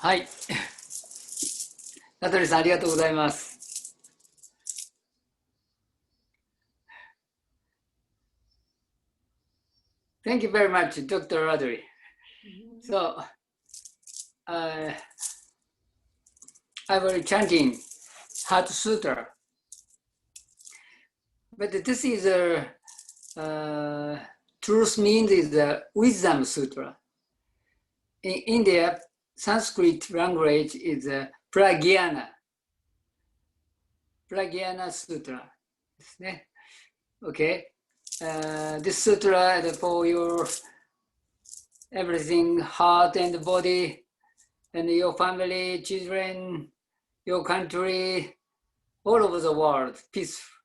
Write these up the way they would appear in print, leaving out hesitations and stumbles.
はい。名取さん、ありがとうございます。Thank you very much, Dr. Radhule. So, I will chanting Heart Sutra. But this is truth means is a wisdom sutra. In India, Sanskrit language is Pragyana Sutra. Okay. This sutra is for your everything, heart and body, and your family, children, your country, all over the world, peaceful.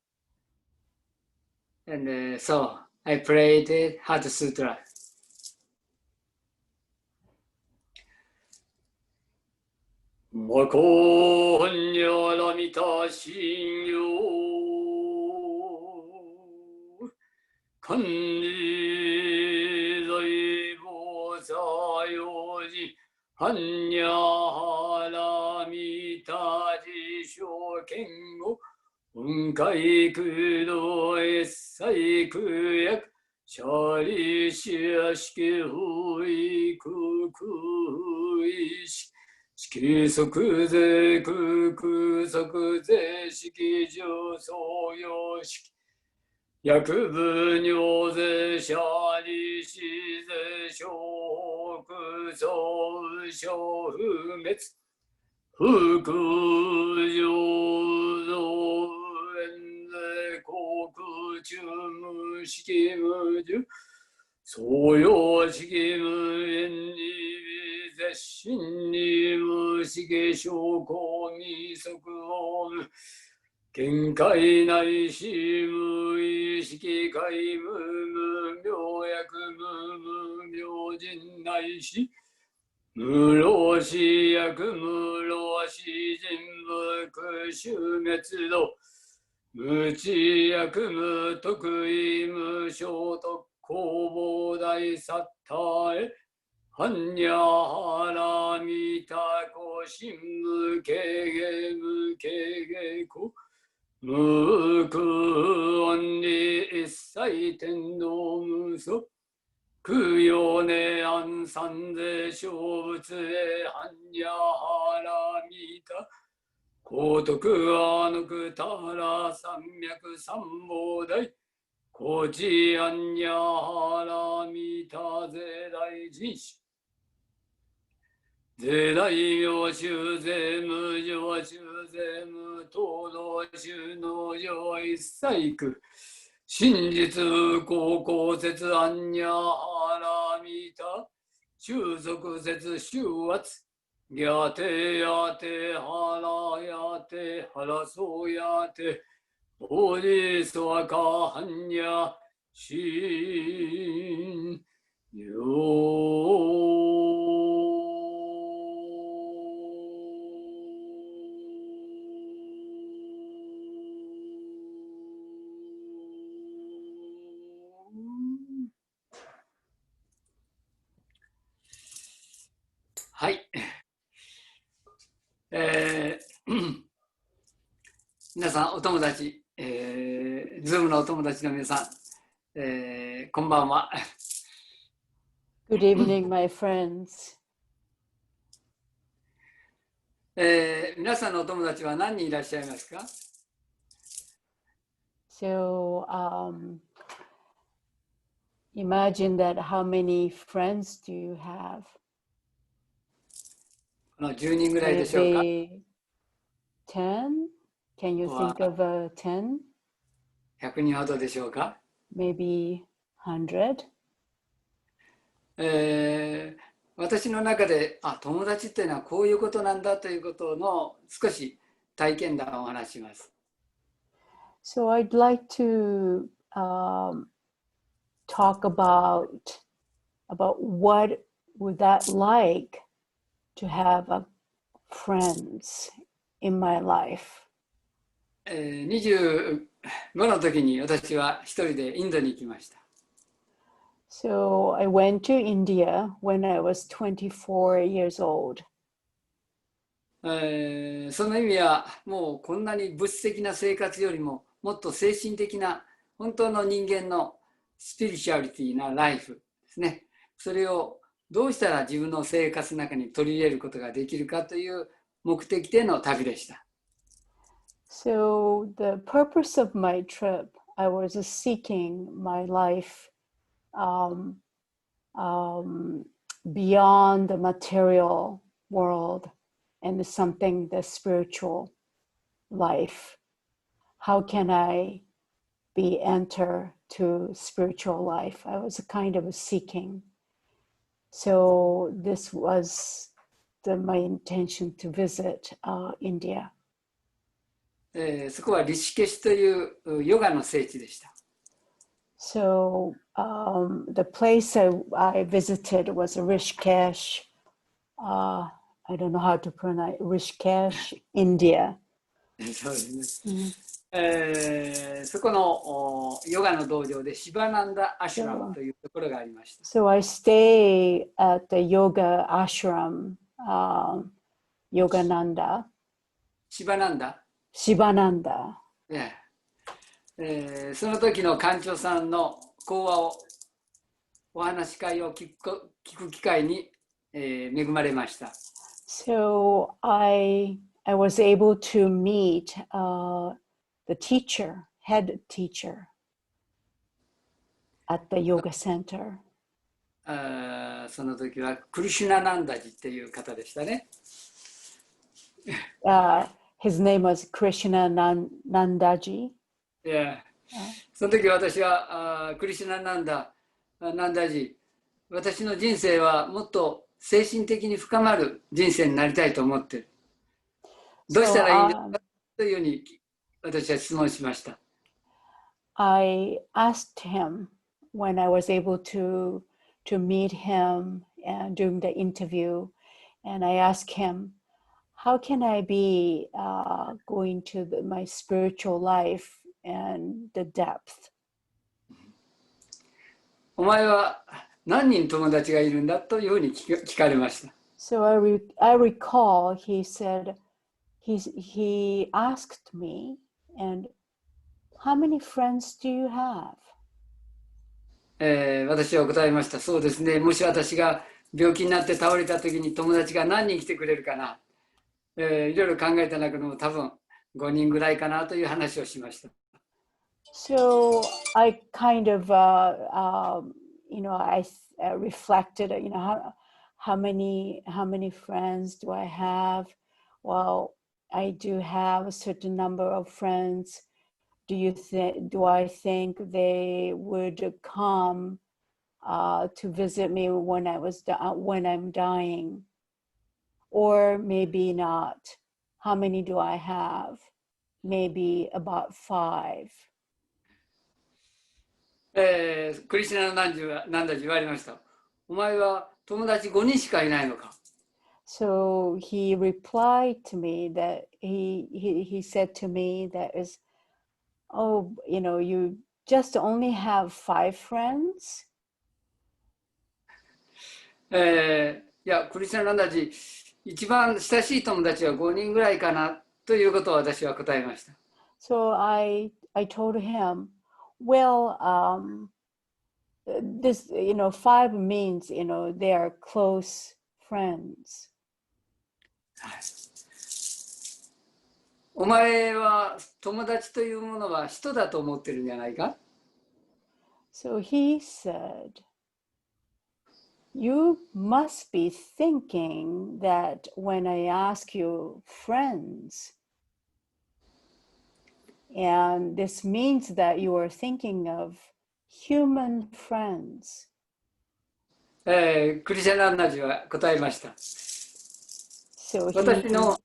And so I prayed Heart Sutra. まこんにゃらみたしんよかんにざいぼさよじはんにゃはらみたじしょけんごうんかいくどえっさいくやくしゃりしやしけほいくくいし色即税空空即税式上創用式薬部尿税シャリシ税小北総小不滅不空上造円税航空中無式無重創用式無縁に絶心に無式証拠に即応無見解内し無意識界無無病薬無無病人内し無老死薬無老死人無終滅度無知薬無得意無所得弘法大サッターへはんにゃはらみたこしむけげむけげこ無空安に一切天道無祖空用ね安三世小仏へはんにゃはらみた高徳あのくたら三脈三宝大高知アンニャハラミタゼ大人種ゼ大名衆税無常衆税無東道衆農場一切区真実高校説アンニャハラミタ収束説収圧やてやてはらやてはらそうやておじそわかはんにゃしんよはい。皆さん、お友達、Zoom のお友達の皆さん、こんばんは。Good evening, my friends. 皆さんのお友達は何人いらっしゃいますか？ So, imagine that how many friends do you have? 10人ぐらいでしょうか？ Maybe 10? Can you think of 10? 100人ほどでしょうか？ Maybe 100? 私の中で友達っていうのはこういうことなんだということの少し体験談をお話しします。So I'd like to talk about what would that like to have friends in my life. 25の時に私は一人でインドに行きました。So I went to India when I was 24 years old. その意味はもうこんなに物質的な生活よりももっと精神的な本当の人間のスピリチュアリティなライフですね。それをどうしたら自分の生活の中に取り入れることができるかという目的での旅でした。So the purpose of my trip, I was seeking my life beyond the material world and something the spiritual life. How can I be enter to spiritual life? I was kind of seeking. So this was my intention to visit India. そこはリシケシュというヨガの聖地でした。So the place I visited was Rishikesh. I don't know how to pronounce Rishikesh, India. そうですね。そこのヨガの道場でシバナンダアシュラムというところがありました。So I stay at the yoga ashram, Yogananda. シバナンダ。Shivananda. その時の館長さんの講話をお話し会を聞く機会に、恵まれました。So I was able to meet the teacher, head teacher at the yoga center. その時はクリシュナナンダジっていう方でしたね。His name was Krishna Nandaji. その時私はクリシュナナンダジ、私の人生はもっと精神的に深まる人生になりたいと思っている。どうしたらいいんですかというふうに私は質問しました。I asked him when I was able to meet him and during the interview, and I asked him, how can I be going to my spiritual life and the depth? お前は何人友達がいるんだというふうに聞かれました。So I recall he said, he asked me, and how many friends do you have? 私は答えました。そうですね。もし私が病気になって倒れた時に友達が何人来てくれるかな。いろいろ考えた中でも多分5人ぐらいかなという話をしました。So I kind of, I reflected, how many friends do I have? Well, I do have a certain number of friends. Do I think they would come to visit me when I'm dying? Or maybe not. How many do I have? Maybe about 5. クリシュナナンダジ言われました。お前は友達5人しかいないのか。So he replied to me that he said to me that is, oh, you just only have 5 friends? いや、クリシュナナンダジ一番親しい友達は5人ぐらいかなということを私は答えました。So I told him, well, this, 5 means, they are close friends. お前は友達というものは人だと思ってるんじゃないか？ So he said, you must be thinking that when I ask you friends, and this means that you are thinking of human friends. クリシャナンダジは答えました。So 私の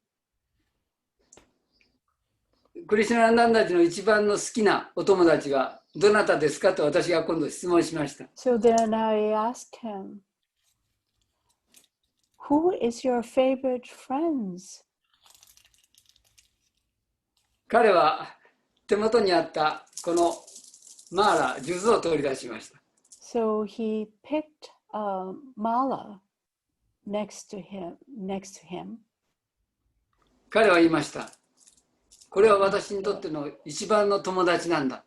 クリシャナンダジの一番の好きなお友達はどなたですかと私が今度質問しました。So then I asked him, who is your favorite friends? 彼は手元にあったこのマーラ、数珠を取り出しました。So he picked a mala next to him. 彼は言いました。これは私にとっての一番の友達なんだ。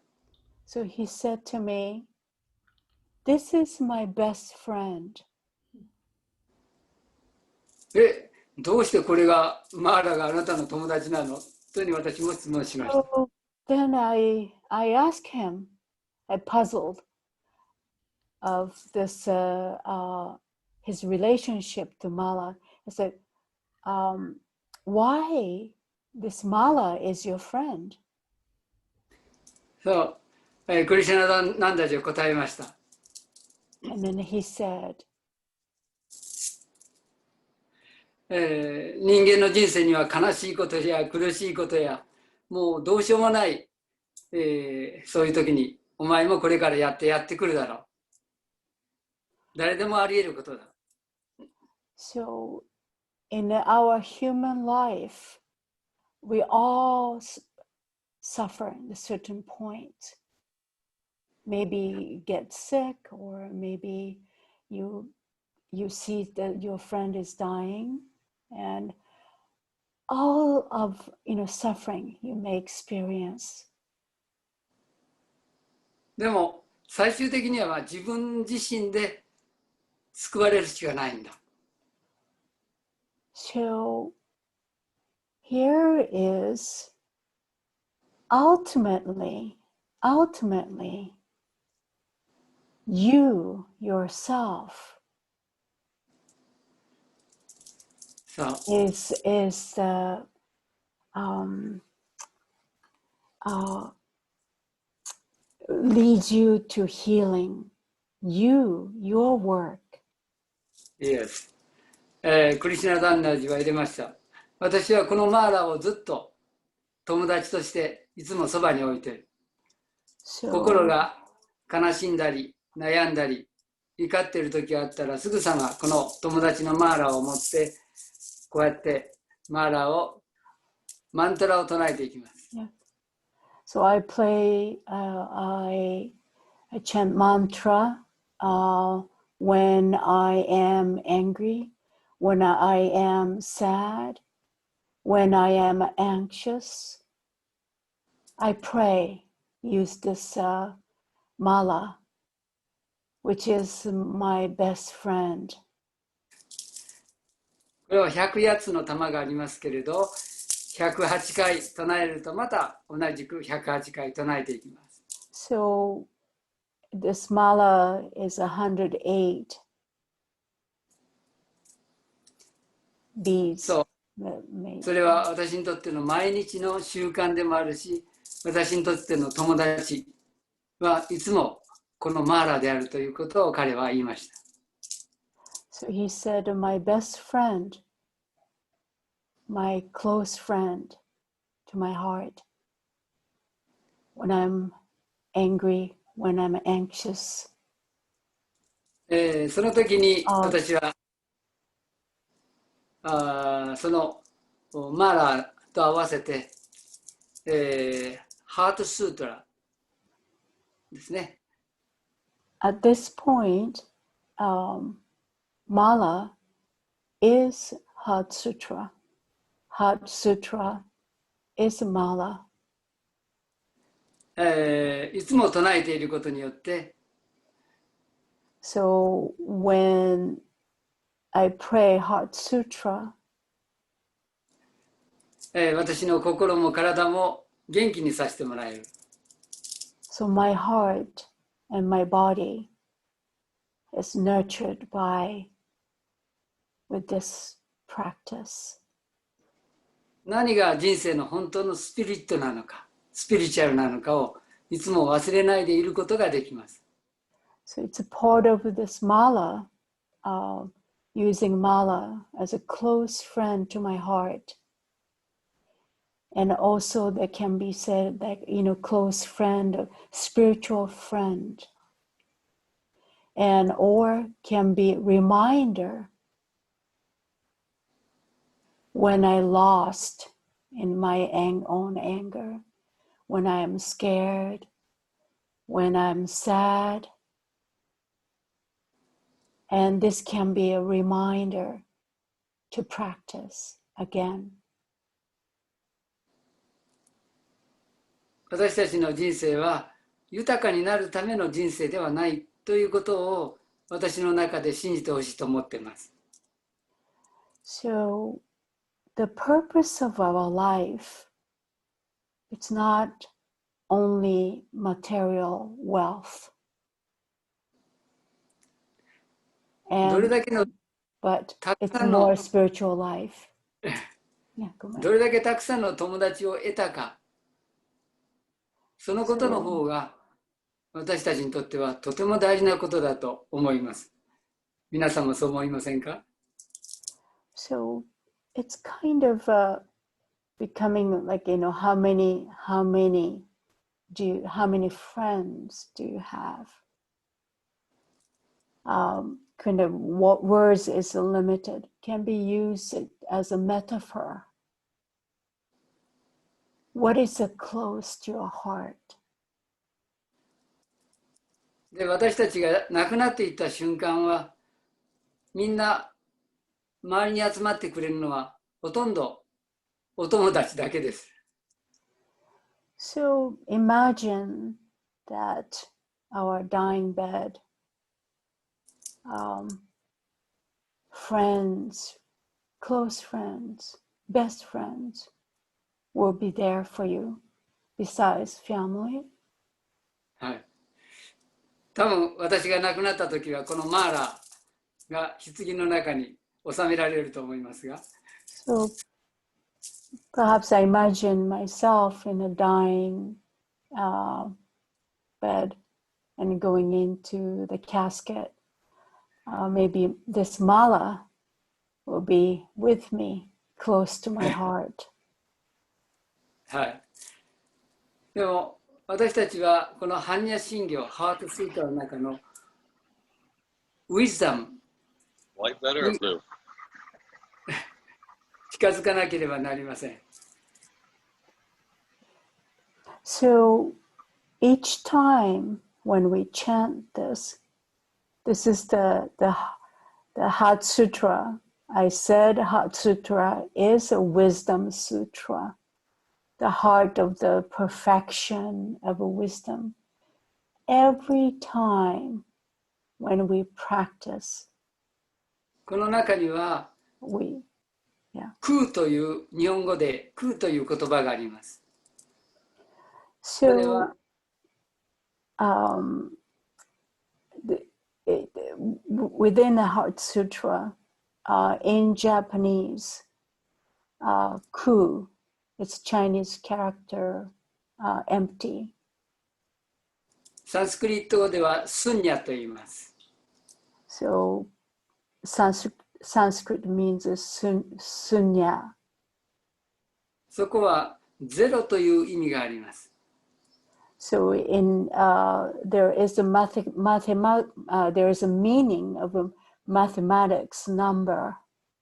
So he said to me, "This is my best friend." どうしてこれがマーラがあなたの友達なのというふうに私も質問しました。So then I asked him, I puzzled of this his relationship to Mala. I said, why this Mala is your friend? そう、クリシュナナンダジは答えました。And then he said, 人間の人生には悲しいことや苦しいことやもうどうしようもない、そういう時にお前もこれからやってくるだろう。誰でもあり得ることだ。so in our human life, we all suffer at a certain point. Maybe get sick, or maybe you see that your friend is dying, and all of suffering you may experience. でも最終的には自分自身で救われるしかないんだ。So here is ultimately you yourself is the leads you to healing. Your work. Yes. クリシュナダンナージは入れました。私はこのマーラをずっと友達としていつもそばに置いている。心が悲しんだり悩んだり怒っている時があったらすぐさまこの友達のマーラを持ってこうやってマントラを唱えていきます。Yeah. So I play, I chant mantra when I am angry, when I am sad, when I am anxious. I pray, use this mala, which is my best friend. これは108つの玉がありますけれど、108回唱えるとまた同じく108回唱えていきます。So this mala is 108 beads. そう。それは私にとっての毎日の習慣でもあるし、私にとっての友達はいつもこのマーラであるということを彼は言いました。So he said, my best friend, my close friend to my heart, when I'm angry, when I'm anxious. その時に私はそのマーラと合わせて、ハートスートラですね。At this point, Mala is Heart Sutra. Heart Sutra is Mala. いつも唱えていることによって、So when I pray Heart Sutra, 私の心も体も元気にさせてもらえる。so my heart and my body is nurtured with this practice. 何が人生の本当のスピリットなのか、スピリチュアルなのかをいつも忘れないでいることができます。So it's a part of this mala, using mala as a close friend to my heart. And also that can be said that, close friend, spiritual friend. And or can be reminder when I lost in my own anger, when I am scared, when I'm sad. And this can be a reminder to practice again. 私たちの人生は豊かになるための人生ではないということを私の中で信じてほしいと思っています。So the purpose of our life, it's not only material wealth. どれ And だけの but たく it's さん more の spiritual life. Yeah, go ど ahead. れだけたくさんの友達を得たか、そのことの方が私たちにとってはとても大事なことだと思います。皆さんもそう思いませんか？ So it's kind of becoming like, how many friends do you have? Kind of what words is limited, can be used as a metaphor. What is close to your heart? で、私たちが亡くなっていった瞬間は、みんな周りに集まってくれるのはほとんどお友達だけです。So imagine that our dying bed, friends, close friends, best friends will be there for you besides family. はい。多分私が亡くなった時はこのマーラーが棺の中に収められると思いますが。So perhaps I imagine myself in a dying bed and going into the casket. Maybe this mala will be with me, close to my heart. はい。でも私たちはこの般若心経、ハートスイートの中のウィズダム Light that or に blue? 近づかなければなりません。So each time when we chant this, this is the Heart Sutra. I said Heart Sutra is a wisdom sutra, the heart of the perfection of wisdom. Every time when we practice, この中には we, 空という日本語で空という言葉があります。それ so は within the Heart Sutra, in Japanese, ku, it's Chinese character, empty. サンスクリット語ではスンニャと言います。 So Sanskrit means sunya. そこはゼロという意味があります。 So there is there is a meaning of a mathematics number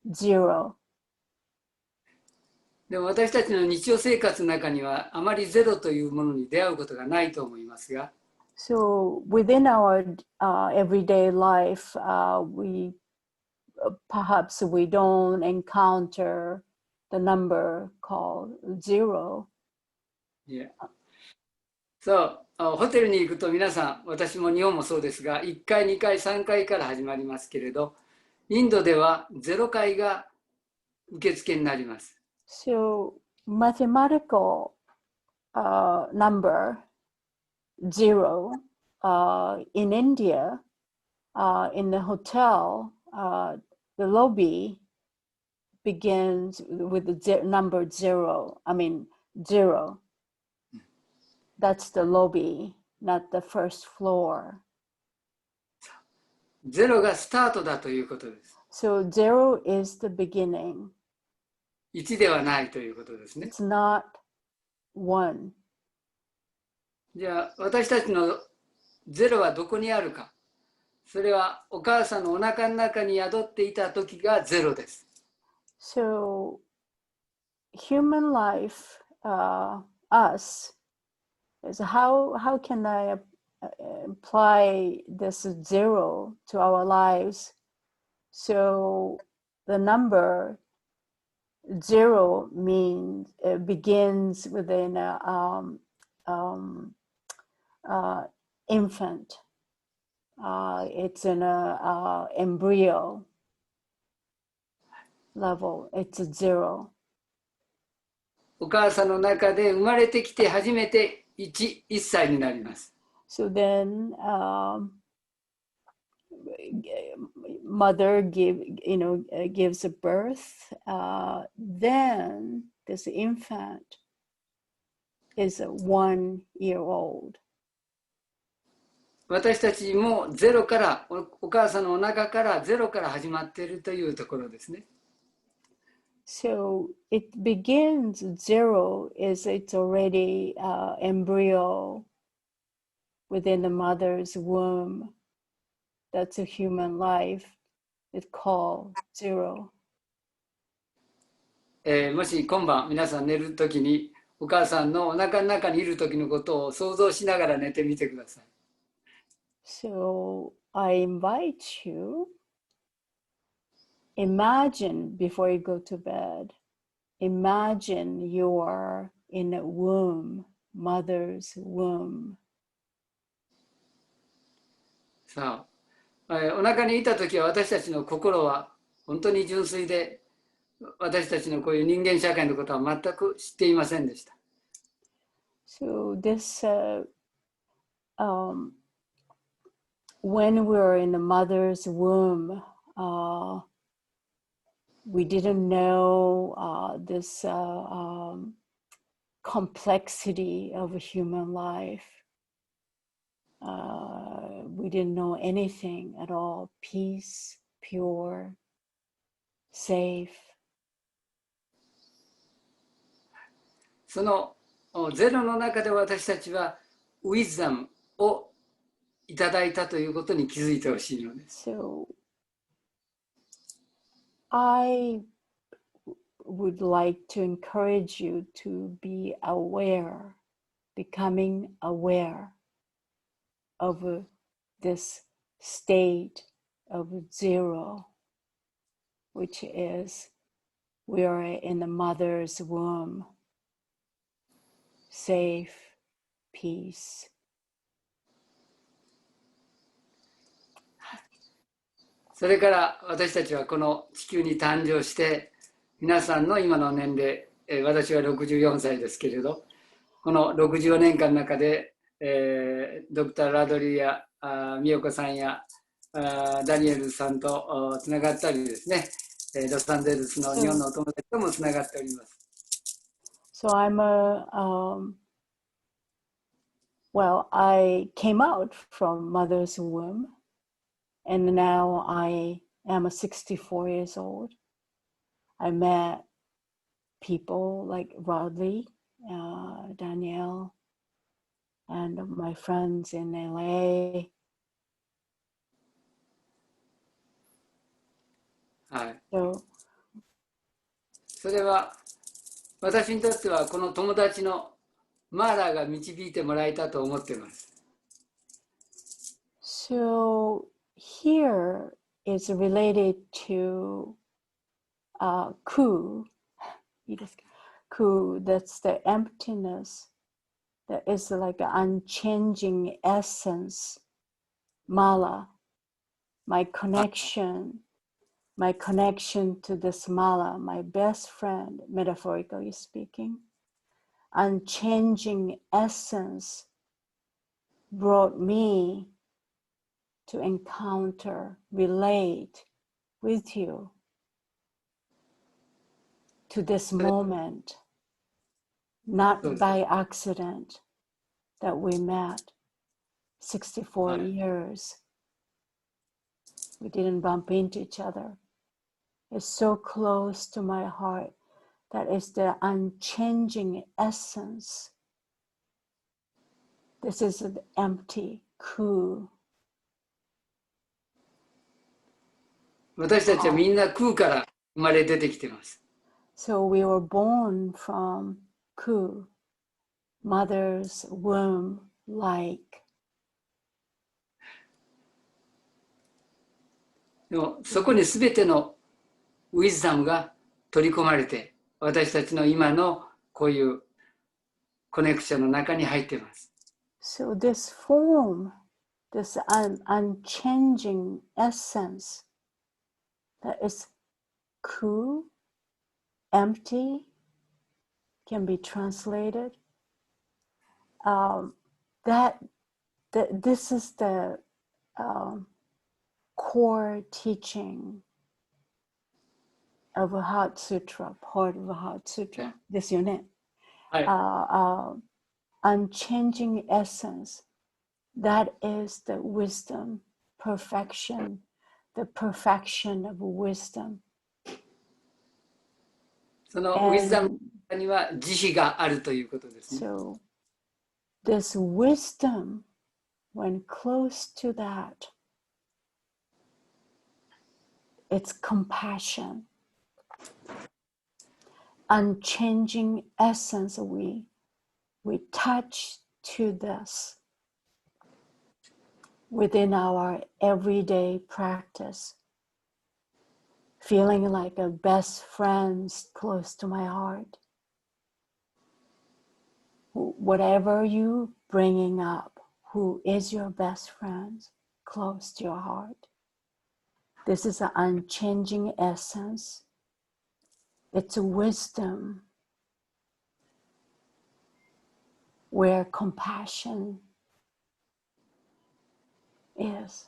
0. でも私たちの日常生活の中にはあまりゼロというものに出会うことがないと思いますが、 So within our everyday life, perhaps we don't encounter the number called 0. そう、ホテルに行くと皆さん、私も日本もそうですが、1階、2階、3階から始まりますけれど、インドでは0階が受付になります。 So mathematical number 0 in India, in the hotel, the lobby begins with the number 0. I mean 0. That's the lobby, not the first floor. ゼロがスタートだということです。 So 0 is the beginning. 1ではないということですね。 It's not 1. じゃあ私たちのゼロはどこにあるか。それはお母さんのお腹の中に宿っていた時がゼロです。 So human life, us, is how can I apply this 0 to our lives? So the number 0 means begins within infant. It's in a embryo level. It's a zero. お母さんの中で生まれてきて初めて1歳になります。So then, mother gives a birth. Then this infant is 1 year old. 私たちもゼロから、お母さんのお腹からゼロから始まっているというところですね。So it begins zero, it's already embryo within the mother's womb. That's a human life. It's called zero. もし今晩皆さん寝るときにお母さんのお腹の中にいるときのことを想像しながら寝てみてください。So I invite you, imagine before you go to bed, imagine you are in a womb, mother's womb. さあ、お腹にいたときは私たちの心は本当に純粋で、私たちのこういう人間社会のことは全く知っていませんでした。So this, when we were in the mother's womb, we didn't know this complexity of a human life. We didn't know anything at all. Peace, pure, safe. そのゼロの中で私たちはウィズダムをいただいたということに気づいてほしいのです。So I would like to encourage you to be aware, becoming aware of this state of zero, which is we are in the mother's womb, safe, peace. それから私たちはこの地球に誕生して皆さんの今の年齢、私は64歳ですけれど、この64年間の中で、ドクター・ラドリーや美代子さんやダニエルさんとつながったりですね、ロサンゼルスの日本のお友達ともつながっております。So well, I came out from mother's womb, and now I am 64 years old. I met people like Radhule, Danielle, and my friends in LA. はい。 So, それは私にとってはこの友達のマーラーが導いてもらえたと思っています。so here is related to ku. Ku, that's the emptiness. That is like an unchanging essence. Mala, my connection to this mala, my best friend, metaphorically speaking. Unchanging essence brought me to encounter, relate with you to this moment, not by accident that we met 64 years. We didn't bump into each other. It's so close to my heart. That is the unchanging essence. This is an empty ku. 私たちはみんな空から生まれ出てきています。So we were born from ku, mother's womb like. でもそこにすべてのウィズダムが取り込まれて、私たちの今のこういうコネクションの中に入っています。So this form, this unchanging essence that is cool, empty, can be translated. This is the core teaching of a Heart Sutra, part of a Heart Sutra. ですよね。Unchanging essence. That is the wisdom, perfection, the perfection of wisdom. そのウィズダムには慈悲があるということですね。So this wisdom, when close to that, it's compassion. Unchanging essence, we touch to this within our everyday practice, feeling like a best friend close to my heart. Whatever you bringing up, who is your best friend close to your heart? This is an unchanging essence. It's a wisdom where compassion is.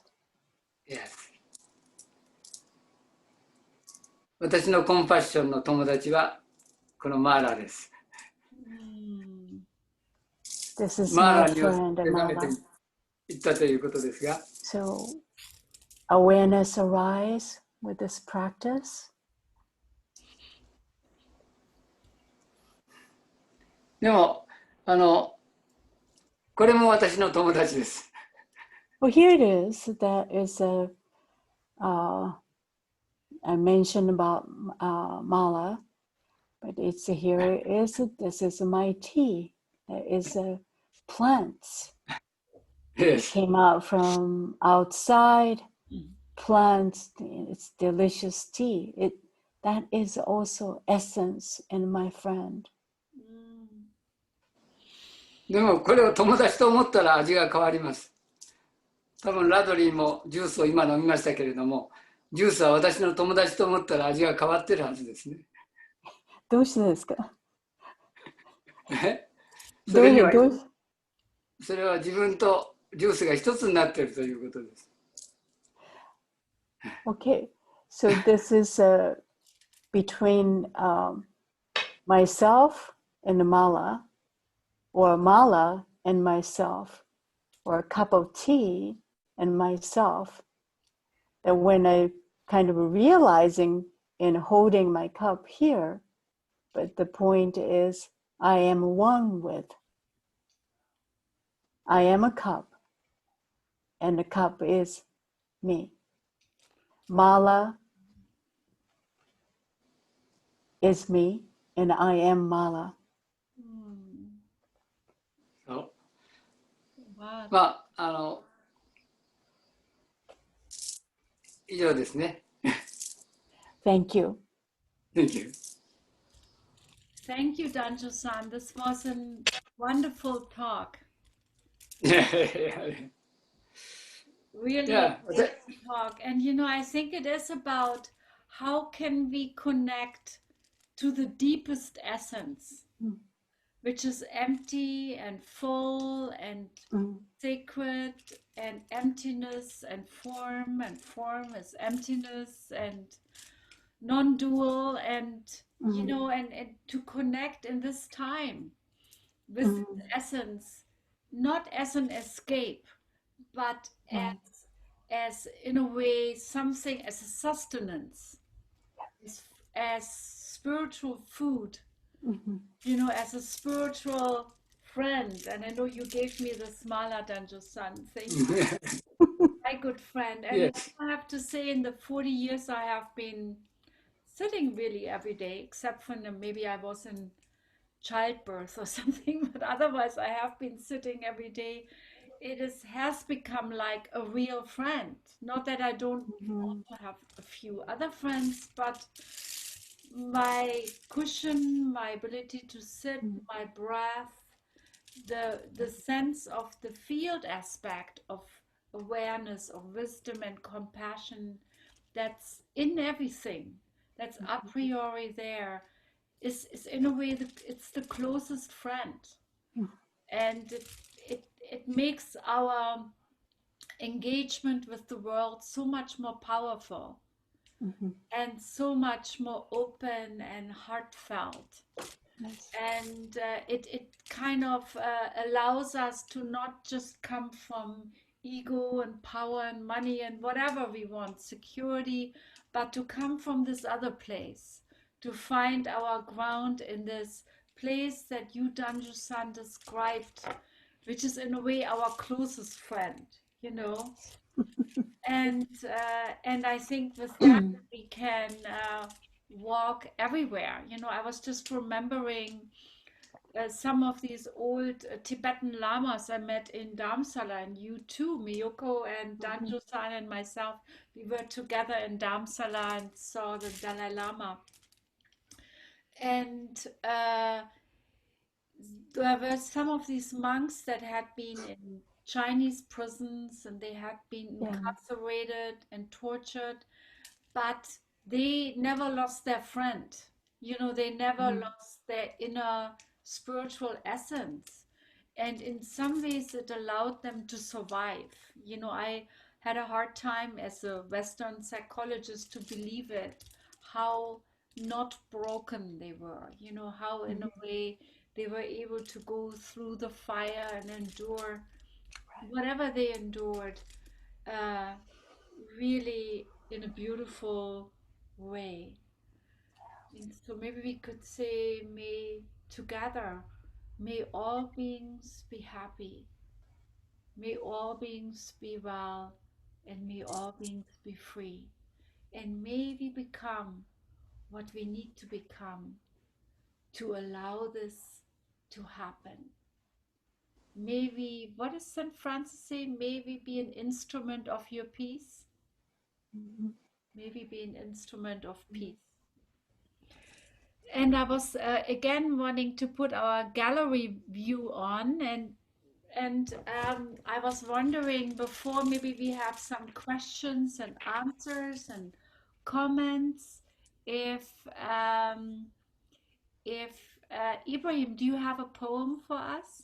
Yes. 私のコンパッションの友達はこのマーラです。This is マー my ラには friend 目覚め Mala. ていったということですが、 So awareness arise with this practice. でもこれも私の友達です。Well, here it is. That is a I mentioned about Mala, but it's here is this is my tea. There is a plants. It Yes. came out from outside. Plants. It's delicious tea. That is also essence in my friend. でもこれを友達と思ったら味が変わります。多分ラドリーもジュースを今飲みましたけれども、ジュースは私の友達と思ったら味が変わってるはずですね。どうしてですか？それにはそれは自分とジュースが一つになっているということです。Okay, so this is between myself and Mala, or Mala and myself, or a cup of tea and myself. That when I kind of realizing and holding my cup here, but the point is I am one with. I am a cup, and the cup is me. Mala is me, and I am Mala. そうまあ以上ですね。Thank you. Thank you. Thank you, Danjo-san. This was a wonderful talk. Really Yeah. amazing talk. And you know, I think it is about how can we connect to the deepest essence, which is empty and full and sacred, and emptiness and form is emptiness and non-dual, and you know, and to connect in this time with essence, not as an escape, but as in a way something as a sustenance, as spiritual food, you know, as a spiritual friend. And I know you gave me the Mala, Danjo-san. Thank you. My good friend. And Yes. I have to say, in the 40 years I have been sitting really every day, except for maybe I was in childbirth or something, but otherwise I have been sitting every day. It has become like a real friend. Not that I don't also have a few other friends, but my cushion, my ability to sit, my breath, the sense of the field aspect of awareness, of wisdom and compassion that's in everything, that's a priori there, is in a way it's the closest friend, and it makes our engagement with the world so much more powerful and so much more open and heartfelt. Yes. And it kind of allows us to not just come from ego and power and money and whatever we want, security, but to come from this other place, to find our ground in this place that you, Danjo-san, described, which is in a way our closest friend, you know. And I think with that we can walk everywhere. You know, I was just remembering some of these old Tibetan lamas I met in Dharamsala, and you too, Miyoko and Danjo-san and myself. We were together in Dharamsala and saw the Dalai Lama. And there were some of these monks that had been in Chinese prisons and they had been incarcerated and tortured, but they never lost their friend. You know, they never lost their inner spiritual essence. And in some ways, it allowed them to survive. You know, I had a hard time as a Western psychologist to believe it, how not broken they were, you know, how in a way they were able to go through the fire and endure whatever they endured, uh, really in a beautiful way. And so maybe we could say, may together, may all beings be happy, may all beings be well, and may all beings be free. And may we become what we need to become to allow this to happen. May we, what does St. Francis say? May we be an instrument of your peace. May we be an instrument of peace. And I was again wanting to put our gallery view on, and I was wondering before maybe we have some questions and answers and comments. If Ibrahim, do you have a poem for us?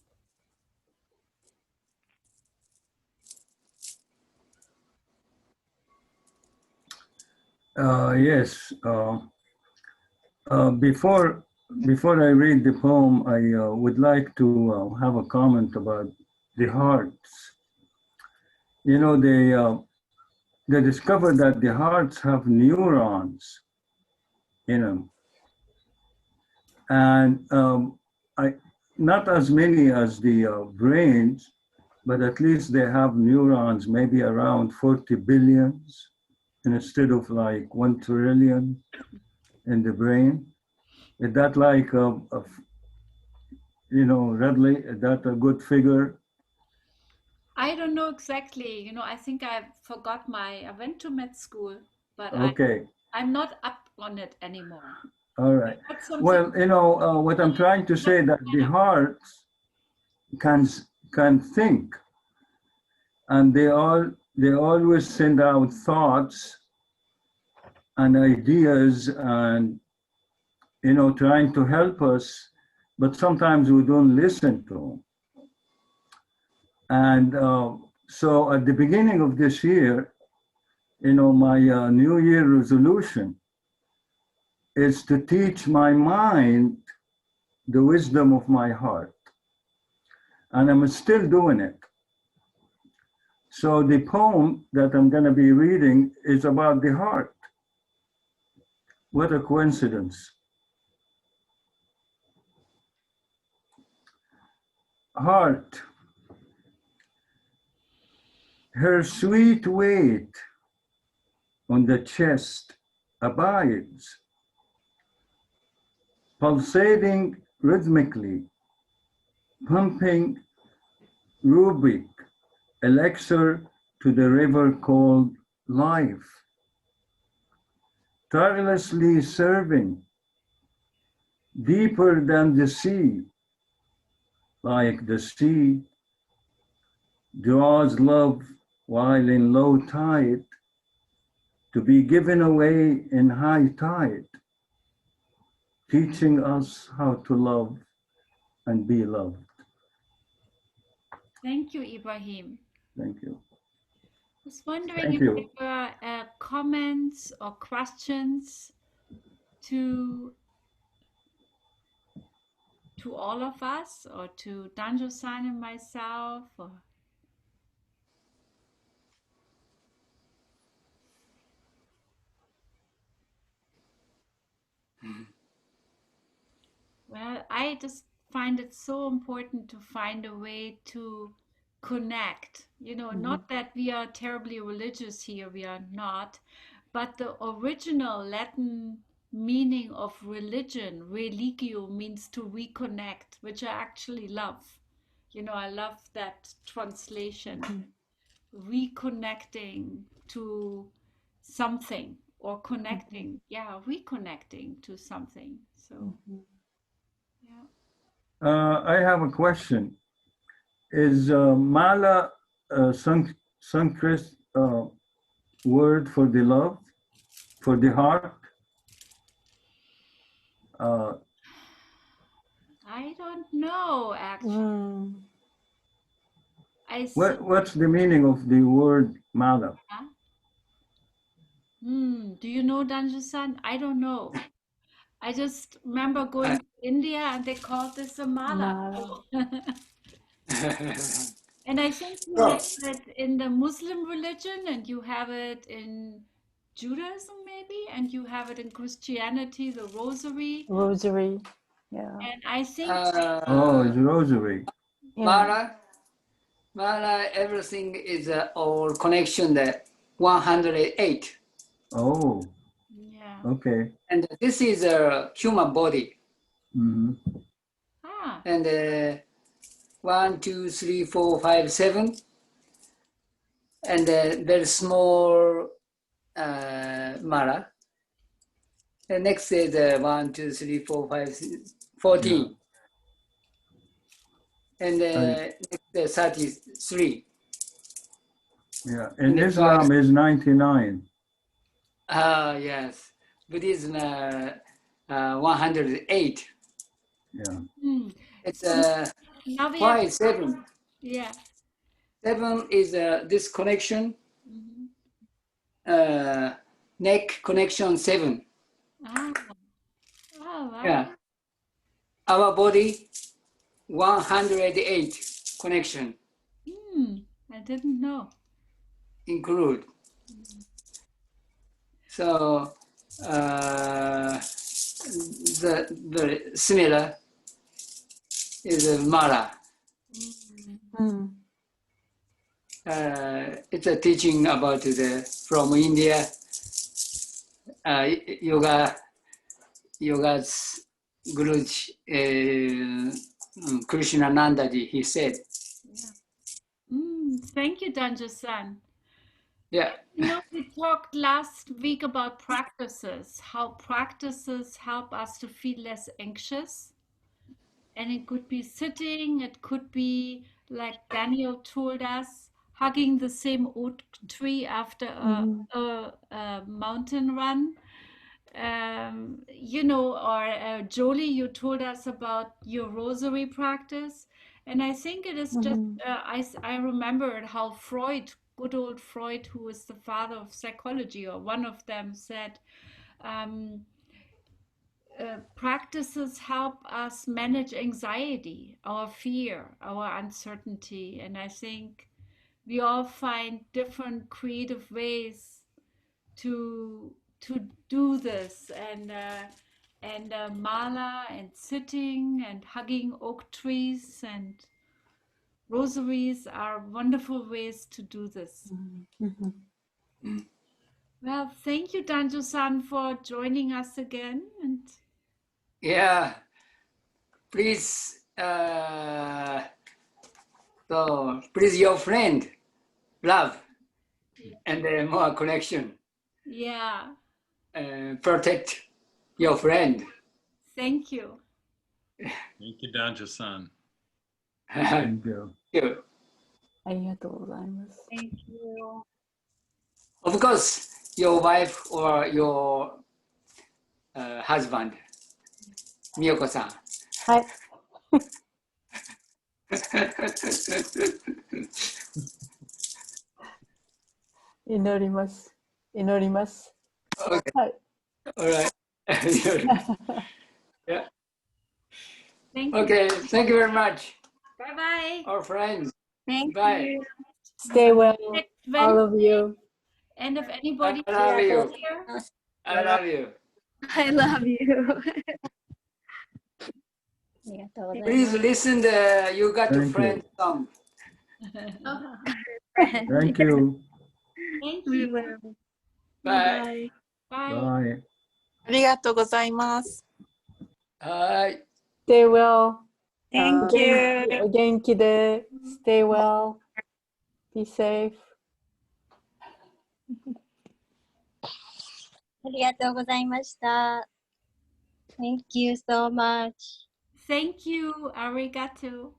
Yes. Before I read the poem, I would like to have a comment about the hearts. You know, they discovered that the hearts have neurons in them, and not as many as the brains, but at least they have neurons, maybe around 40 billions, instead of like 1 trillion in the brain. Is that like Radley, is that a good figure? I don't know exactly. You know, I think I forgot I went to med school, but Okay. I'm not up on it anymore. All right. Well, you know, what I'm trying to say that the heart can think, and they always send out thoughts and ideas, and you know, trying to help us, but sometimes we don't listen to them. And so at the beginning of this year, you know, my New Year resolution is to teach my mind the wisdom of my heart. And I'm still doing it. So the poem that I'm going to be reading is about the heart. What a coincidence. Heart, her sweet weight on the chest abides, pulsating rhythmically, pumping rubic elixir to the river called life, tirelessly serving, deeper than the sea, like the sea, draws love while in low tide, to be given away in high tide, teaching us how to love and be loved. Thank you, Ibrahim. Thank you. I was wondering Thank if you. there were comments or questions to all of us, or to Danjo-san and myself, or well, I just find it so important to find a way to connect. Not that we are terribly religious here, we are not, but the original Latin meaning of religion, religio, means to reconnect, which I actually love. I love that translation, reconnecting to something, or connecting, reconnecting to something. So, yeah. I have a question. Is mala Sanskrit word for the love, for the heart? I don't know, actually. I see. What's the meaning of the word mala? Do you know, Danjo-san? I don't know. I just remember going to India and they called this a mala. And I think you have it in the Muslim religion, and you have it in Judaism, maybe, and you have it in Christianity, the rosary. Rosary, yeah. And I think Oh, it's rosary. Mala, everything is all connection that 108. Oh, yeah. okay. And this is a human body. Mm-hmm. And 1, 2, 3, 4, 5, 7. And very small mala. And next is 1, 2, 3, 4, 5, 6, 14. Yeah. And next 33. Yeah, in Islam is 99. Yes. Buddhism 108. Yeah. It's why 7? Yeah. 7 is this connection. Neck connection 7. Oh, wow. Yeah. Our body 108 connection. I didn't know. Include. So the similar is mala. It's a teaching about from India. Yoga's Guru Krishnanandaji, he said. Thank you, Danjo-san. Yeah. We talked last week about practices, how practices help us to feel less anxious. And it could be sitting, it could be, like Daniel told us, hugging the same oak tree after a mountain run. Or Jolie, you told us about your rosary practice. And I think it is just, I remembered how Freud, good old Freud, who is the father of psychology, or one of them, said, practices help us manage anxiety, our fear, our uncertainty. And I think we all find different creative ways to do this, and mala, and sitting, and hugging oak trees, and rosaries are wonderful ways to do this. Well, thank you, Danjo-san, for joining us again. And yeah, please, please your friend, love, and more connection. Yeah. Protect your friend. Thank you. Thank you, Danjo-san. Thank you. you. ありがとうございます。 Thank you. Of course, your wife or your husband, Miyoko-san. はい。祈ります。祈ります。 Okay, はい。 all right. Yeah. Thank you. Okay, thank you very much, Bye bye. our friends. Thank Bye. you. Stay well, Next all Wednesday. of you. And if anybody I love you. here, I love you. I love you. ありがとうございま Please す。 listen the You Got a Thank Friend you. song. Thank you. thank We you. will. Bye. Bye. Bye. ありがとうございます。はい。 Stay well. Thank you. お元気で。Stay well. Be safe. ありがとうございました。Thank you so much. Thank you. Arigato.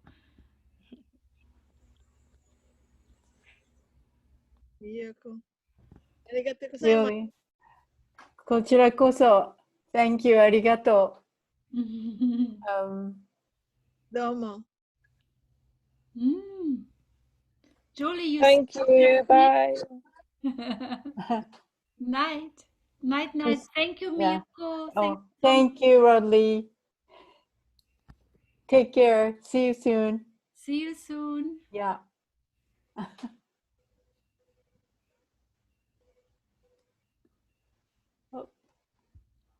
ありがとうございます。 Really. こちらこそ。Thank you. ありがとう。どうも。 Julie, you Thank you. Bye. Night. Night, night. Thank you, Yeah. Miyako. Oh, thank you, Rodley. Take care. See you soon. See you soon. Yeah.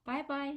Bye bye.